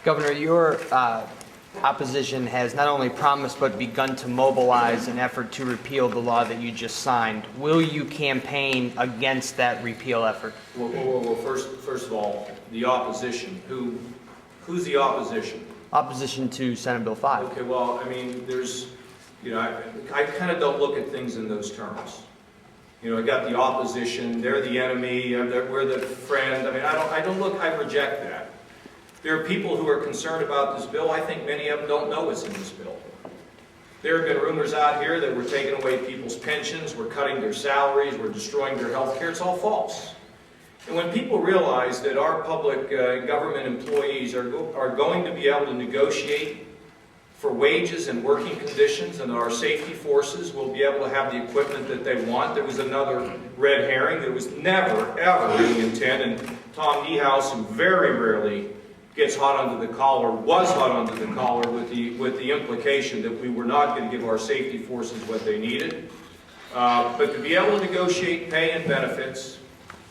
Governor, your opposition has not only promised but begun to mobilize an effort to repeal the law that you just signed. Will you campaign against that repeal effort? Well, first of all, the opposition. Who's the opposition? Opposition to Senate Bill 5. Okay, well, I mean, there's, I kind of don't look at things in those terms. I got the opposition, they're the enemy, we're the friend. I mean, I reject that. There are people who are concerned about this bill. I think many of them don't know what's in this bill. There have been rumors out here that we're taking away people's pensions, we're cutting their salaries, we're destroying their health care. It's all false. And when people realize that our public government employees are going to be able to negotiate for wages and working conditions, and our safety forces will be able to have the equipment that they want. There was another red herring. There was never, ever the intent, and Tom Niehaus, who very rarely gets hot under the collar, was hot under the collar with the implication that we were not going to give our safety forces what they needed. But to be able to negotiate pay and benefits,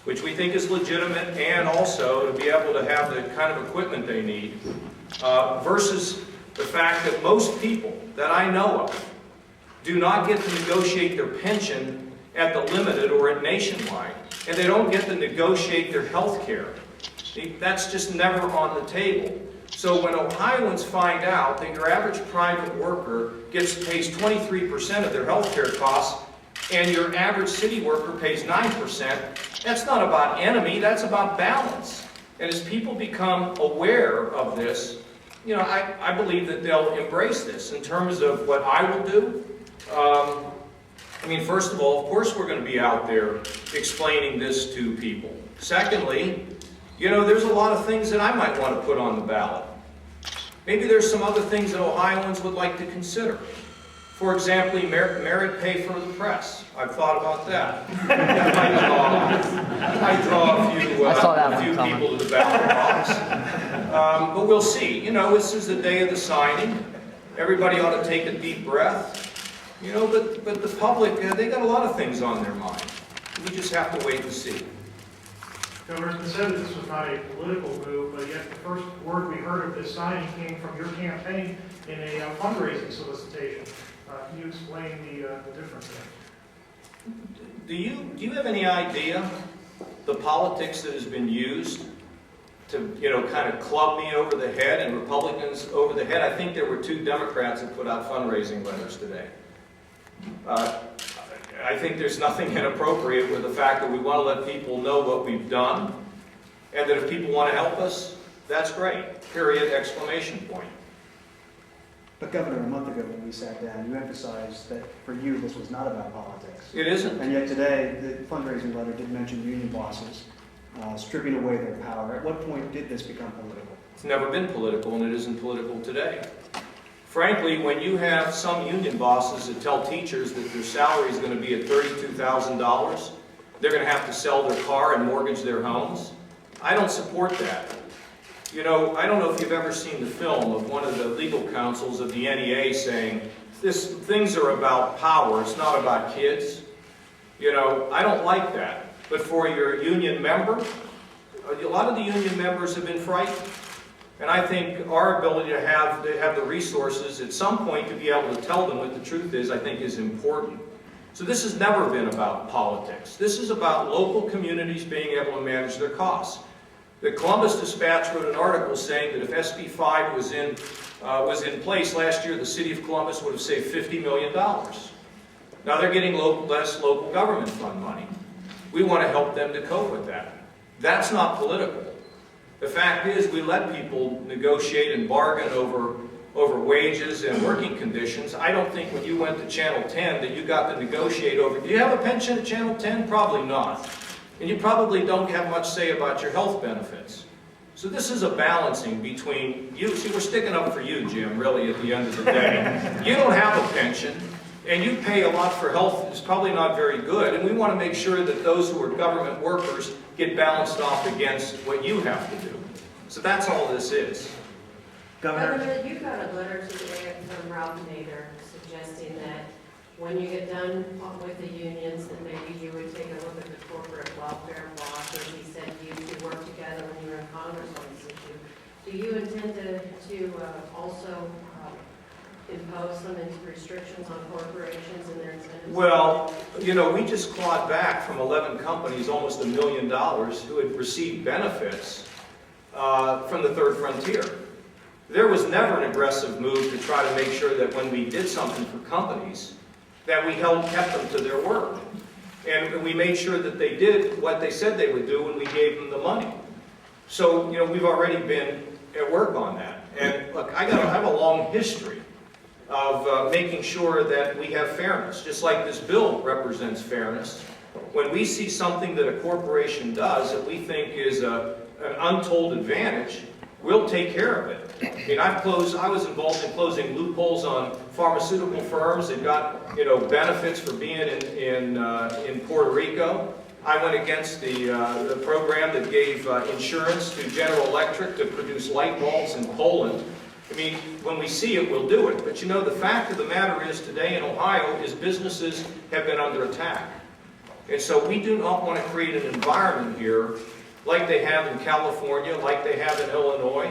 which we think is legitimate, and also to be able to have the kind of equipment they need, versus the fact that most people that I know of do not get to negotiate their pension at the limited or at Nationwide, and they don't get to negotiate their health care. That's just never on the table. So when Ohioans find out that your average private worker pays 23% of their health care costs, and your average city worker pays 9%, that's not about enemy, that's about balance. And as people become aware of this, I believe that they'll embrace this. In terms of what I will do, first of all, of course we're going to be out there explaining this to people. Secondly, there's a lot of things that I might want to put on the ballot. Maybe there's some other things that Ohioans would like to consider. For example, merit pay for the press. I've thought about that. That might draw a few people to the ballot box. But we'll see. This is the day of the signing. Everybody ought to take a deep breath. But the public, they got a lot of things on their mind. We just have to wait and see. Governor, it's been said that this was not a political move, but yet the first word we heard of this signing came from your campaign in a fundraising solicitation. Can you explain the difference there? Do you have any idea the politics that has been used to kind of club me over the head and Republicans over the head? I think there were 2 Democrats that put out fundraising letters today. I think there's nothing inappropriate with the fact that we want to let people know what we've done, and that if people want to help us, that's great. Period, exclamation point. But Governor, a month ago when we sat down, you emphasized that for you this was not about politics. It isn't. And yet today, the fundraising letter did mention union bosses stripping away their power. At what point did this become political? It's never been political, and it isn't political today. Frankly, when you have some union bosses that tell teachers that their salary is going to be at $32,000, they're going to have to sell their car and mortgage their homes, I don't support that. I don't know if you've ever seen the film of one of the legal counsels of the NEA saying, things are about power, it's not about kids. I don't like that. But for your union member, a lot of the union members have been frightened. And I think our ability to have the resources at some point to be able to tell them what the truth is, I think is important. So this has never been about politics. This is about local communities being able to manage their costs. The Columbus Dispatch wrote an article saying that if SB 5 was in place last year, the city of Columbus would have saved $50 million. Now they're getting less local government fund money. We want to help them to cope with that. That's not political. The fact is, we let people negotiate and bargain over wages and working conditions. I don't think when you went to Channel 10 that you got to negotiate over. Do you have a pension at Channel 10? Probably not. And you probably don't have much say about your health benefits. So this is a balancing between you. See, we're sticking up for you, Jim, really, at the end of the day. You don't have a pension, and you pay a lot for health. It's probably not very good. And we want to make sure that those who are government workers get balanced off against what you have to do. So that's all this is. Governor, you got a letter today from Ralph Nader suggesting that when you get done with the unions, that maybe you would take a look at the corporate welfare law. So he said you two work together when you were in Congress on this issue. Do you intend to also impose some restrictions on corporations and their incentives? Well, you know, we just clawed back from 11 companies almost $1 million who had received benefits from the third frontier. There was never an aggressive move to try to make sure that when we did something for companies, that we kept them to their word. And we made sure that they did what they said they would do when we gave them the money. So, you know, we've already been at work on that. And look, I have a long history of making sure that we have fairness, just like this bill represents fairness. When we see something that a corporation does that we think is an untold advantage, we'll take care of it. I mean, I was involved in closing loopholes on pharmaceutical firms that got, you know, benefits for being in Puerto Rico. I went against the program that gave insurance to General Electric to produce light bulbs in Poland. I mean, when we see it, we'll do it. But you know, the fact of the matter is today in Ohio is businesses have been under attack. And so we do not want to create an environment here like they have in California, like they have in Illinois,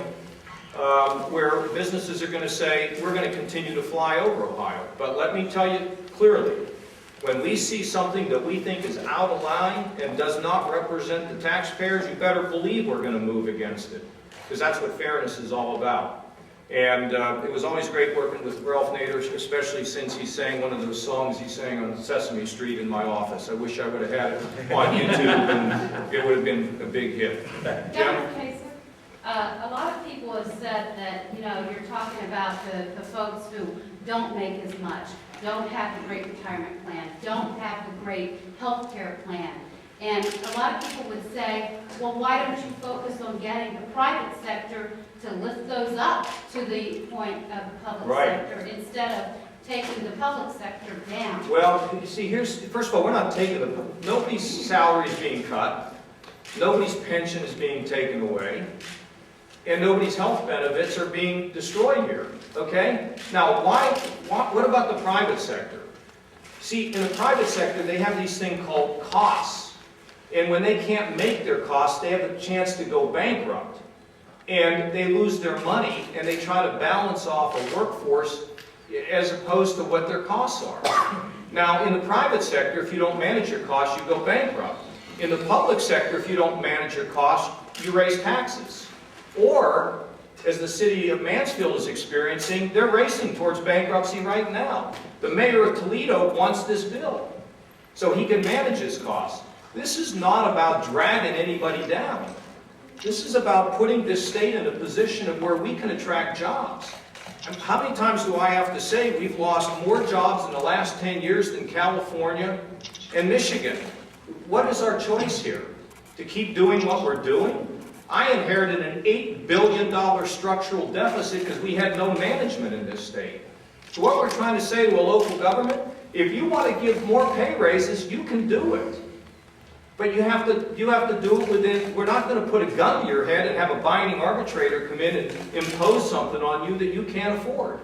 where businesses are going to say, we're going to continue to fly over Ohio. But let me tell you clearly, when we see something that we think is out of line and does not represent the taxpayers, you better believe we're going to move against it. Because that's what fairness is all about. And it was always great working with Ralph Nader, especially since he sang one of those songs he sang on Sesame Street in my office. I wish I would have had it on YouTube, and it would have been a big hit. Governor Kasich, a lot of people have said that, you know, you're talking about the folks who don't make as much, don't have the great retirement plan, don't have the great health care plan. And a lot of people would say, well, why don't you focus on getting the private sector to lift those up to the point of the public sector instead of taking the public sector down? Well, you see, first of all, we're not taking nobody's salary is being cut, nobody's pension is being taken away, and nobody's health benefits are being destroyed here, okay? Now, what about the private sector? See, in the private sector, they have these things called costs. And when they can't make their costs, they have a chance to go bankrupt. And they lose their money, and they try to balance off a workforce as opposed to what their costs are. Now, in the private sector, if you don't manage your costs, you go bankrupt. In the public sector, if you don't manage your costs, you raise taxes. Or, as the city of Mansfield is experiencing, they're racing towards bankruptcy right now. The mayor of Toledo wants this bill so he can manage his costs. This is not about dragging anybody down. This is about putting this state in a position of where we can attract jobs. How many times do I have to say we've lost more jobs in the last 10 years than California and Michigan? What is our choice here? To keep doing what we're doing? I inherited an $8 billion structural deficit because we had no management in this state. So what we're trying to say to a local government, if you want to give more pay raises, you can do it. But you have to do it within, we're not going to put a gun to your head and have a binding arbitrator come in and impose something on you that you can't afford.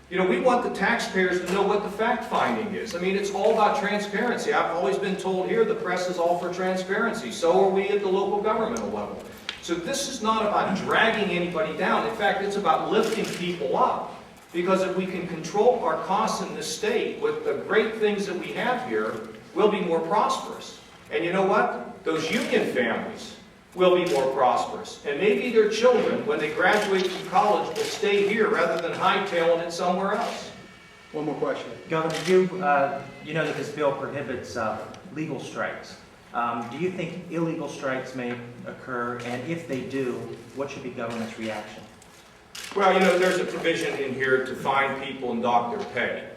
You know, we want the taxpayers to know what the fact-finding is. I mean, it's all about transparency. I've always been told here the press is all for transparency. So are we at the local governmental level. So this is not about dragging anybody down. In fact, it's about lifting people up. Because if we can control our costs in this state with the great things that we have here, we'll be more prosperous. And you know what? Those union families will be more prosperous. And maybe their children, when they graduate from college, will stay here rather than hightailing it somewhere else. One more question. Governor, you know that this bill prohibits legal strikes. Do you think illegal strikes may occur? And if they do, what should be government's reaction? Well, you know, there's a provision in here to fine people and dock their pay.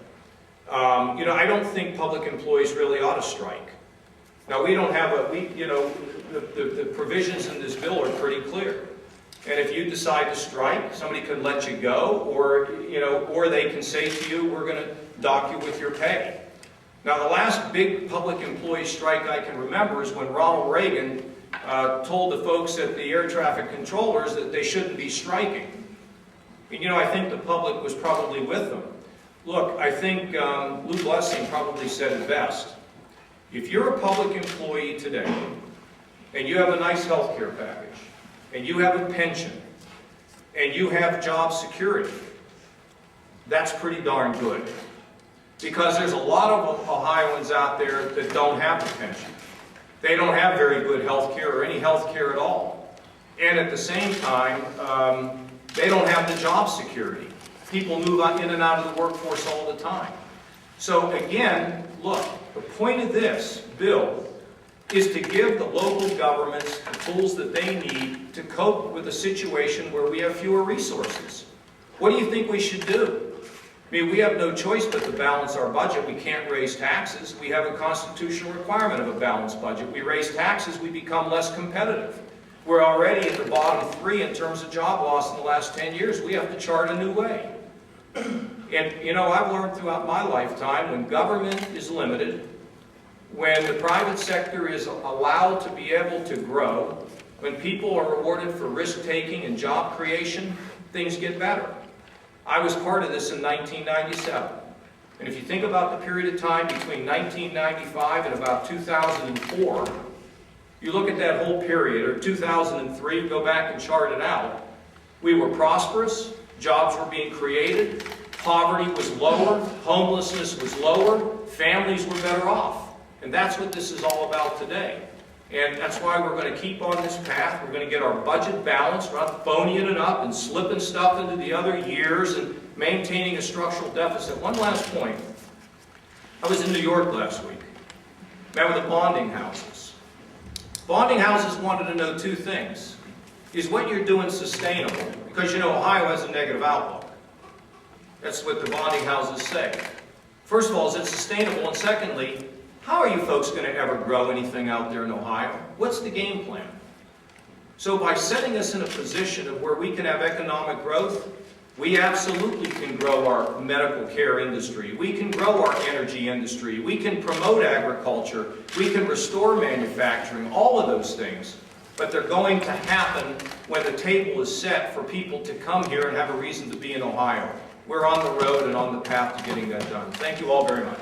You know, I don't think public employees really ought to strike. Now, we don't have the provisions in this bill are pretty clear. And if you decide to strike, somebody can let you go, or they can say to you, we're going to dock you with your pay. Now, the last big public employee strike I can remember is when Ronald Reagan told the folks at the air traffic controllers that they shouldn't be striking. And, you know, I think the public was probably with them. Look, I think Lou Blessing probably said it best. If you're a public employee today, and you have a nice health care package, and you have a pension, and you have job security, that's pretty darn good. Because there's a lot of Ohioans out there that don't have the pension. They don't have very good health care or any health care at all. And at the same time, they don't have the job security. People move in and out of the workforce all the time. So again, look, the point of this bill is to give the local governments the tools that they need to cope with a situation where we have fewer resources. What do you think we should do? I mean, we have no choice but to balance our budget. We can't raise taxes. We have a constitutional requirement of a balanced budget. We raise taxes, we become less competitive. We're already at the bottom 3 in terms of job loss in the last 10 years. We have to chart a new way. And, you know, I've learned throughout my lifetime, when government is limited, when the private sector is allowed to be able to grow, when people are rewarded for risk-taking and job creation, things get better. I was part of this in 1997. And if you think about the period of time between 1995 and about 2004, you look at that whole period, or 2003, go back and chart it out, we were prosperous, jobs were being created, poverty was lower, homelessness was lower, families were better off. And that's what this is all about today. And that's why we're going to keep on this path. We're going to get our budget balanced. We're not phoning it up and slipping stuff into the other years and maintaining a structural deficit. One last point. I was in New York last week. Met with the bonding houses. Bonding houses wanted to know 2 things. Is what you're doing sustainable? Because, you know, Ohio has a negative outlook. That's what the bonding houses say. First of all, is it sustainable? And secondly, how are you folks going to ever grow anything out there in Ohio? What's the game plan? So by setting us in a position of where we can have economic growth, we absolutely can grow our medical care industry. We can grow our energy industry. We can promote agriculture. We can restore manufacturing, all of those things. But they're going to happen when the table is set for people to come here and have a reason to be in Ohio. We're on the road and on the path to getting that done. Thank you all very much.